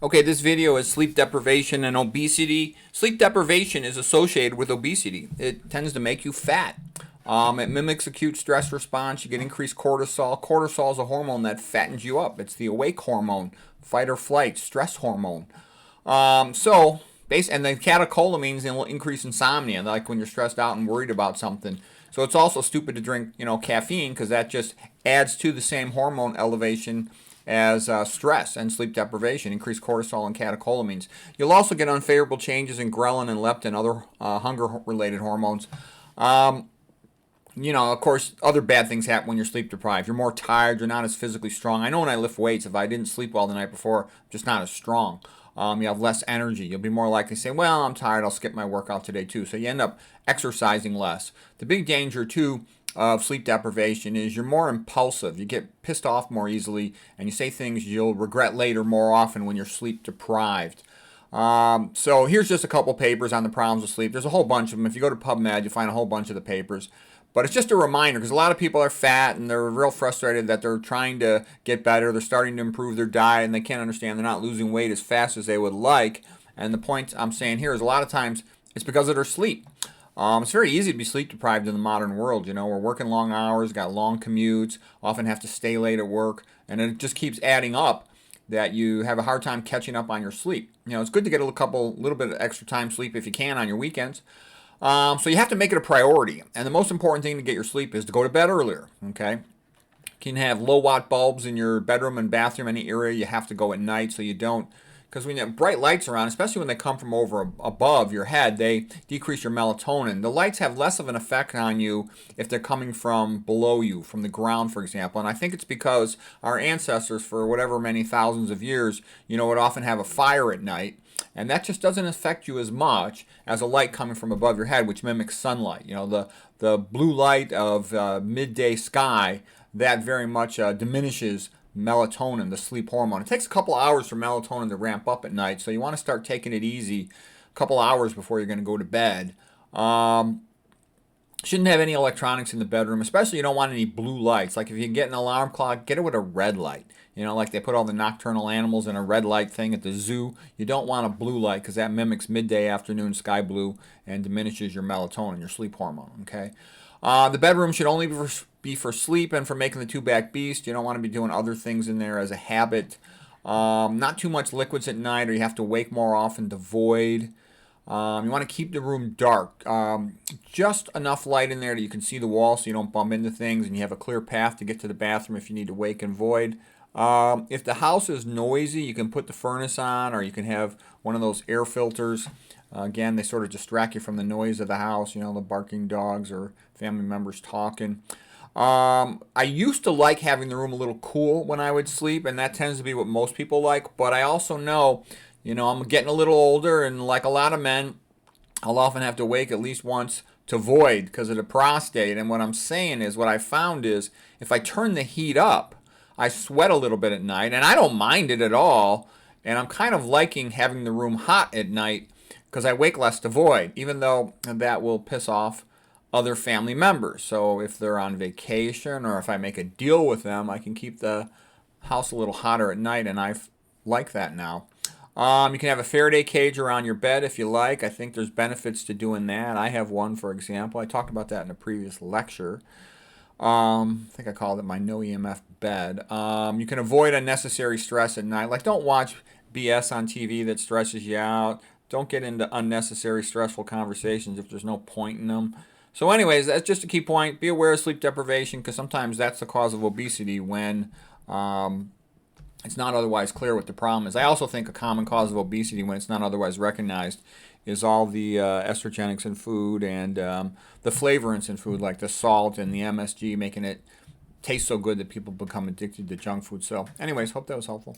Okay, this video is sleep deprivation and obesity. Sleep deprivation is associated with obesity. It tends to make you fat. It mimics acute stress response. You get increased cortisol. Cortisol is a hormone that fattens you up. It's the awake hormone, fight or flight, stress hormone. And the catecholamines will increase insomnia, like when you're stressed out and worried about something. So it's also stupid to drink, caffeine, because that just adds to the same hormone elevation as stress and sleep deprivation, increased cortisol and catecholamines. You'll also get unfavorable changes in ghrelin and leptin, other hunger-related hormones. Of course, other bad things happen when you're sleep deprived. You're more tired. You're not as physically strong. I know when I lift weights, if I didn't sleep well the night before, I'm just not as strong. You have less energy. You'll be more likely to say, well, I'm tired. I'll skip my workout today too. So you end up exercising less. The big danger too of sleep deprivation is you're more impulsive. You get pissed off more easily, and you say things you'll regret later more often when you're sleep deprived. So here's just a couple papers on the problems of sleep. There's a whole bunch of them. If you go to PubMed, you'll find a whole bunch of the papers. But it's just a reminder, because a lot of people are fat and they're real frustrated that they're trying to get better. They're starting to improve their diet, and they can't understand they're not losing weight as fast as they would like. And the point I'm saying here is a lot of times it's because of their sleep. It's very easy to be sleep deprived in the modern world. We're working long hours, got long commutes, often have to stay late at work, and it just keeps adding up that you have a hard time catching up on your sleep. It's good to get a little bit of extra time sleep if you can on your weekends. So you have to make it a priority. And the most important thing to get your sleep is to go to bed earlier, okay? You can have low watt bulbs in your bedroom and bathroom, any area. You have to go at night so you don't, because when you have bright lights around, especially when they come from above your head, they decrease your melatonin. The lights have less of an effect on you if they're coming from below you, from the ground, for example. And I think it's because our ancestors, for whatever many thousands of years, would often have a fire at night. And that just doesn't affect you as much as a light coming from above your head, which mimics sunlight. The blue light of midday sky, that very much diminishes melatonin, the sleep hormone. It takes a couple hours for melatonin to ramp up at night, so you want to start taking it easy a couple hours before you're going to go to bed. Shouldn't have any electronics in the bedroom, especially you don't want any blue lights. Like if you get an alarm clock, get it with a red light. Like they put all the nocturnal animals in a red light thing at the zoo. You don't want a blue light because that mimics midday, afternoon sky blue and diminishes your melatonin, your sleep hormone, okay? The bedroom should only be for sleep and for making the two-back beast. You don't want to be doing other things in there as a habit. Not too much liquids at night, or you have to wake more often to void. You want to keep the room dark. Just enough light in there that you can see the wall so you don't bump into things, and you have a clear path to get to the bathroom if you need to wake and void. If the house is noisy, you can put the furnace on, or you can have one of those air filters. Again, they sort of distract you from the noise of the house, the barking dogs or family members talking. I used to like having the room a little cool when I would sleep, and that tends to be what most people like. But I also know, I'm getting a little older, and like a lot of men, I'll often have to wake at least once to void because of the prostate. And what I'm saying is, what I found is, if I turn the heat up, I sweat a little bit at night, and I don't mind it at all. And I'm kind of liking having the room hot at night because I wake less to void, even though that will piss off other family members. So if they're on vacation or if I make a deal with them, I can keep the house a little hotter at night, and I like that now. You can have a Faraday cage around your bed if you like. I think there's benefits to doing that. I have one, for example. I talked about that in a previous lecture. I think I called it my no EMF bed. You can avoid unnecessary stress at night. Like, don't watch BS on TV that stresses you out. Don't get into unnecessary stressful conversations if there's no point in them. So anyways, that's just a key point. Be aware of sleep deprivation, because sometimes that's the cause of obesity when it's not otherwise clear what the problem is. I also think a common cause of obesity when it's not otherwise recognized is all the estrogenics in food and the flavorants in food, like the salt and the MSG, making it taste so good that people become addicted to junk food. So anyways, hope that was helpful.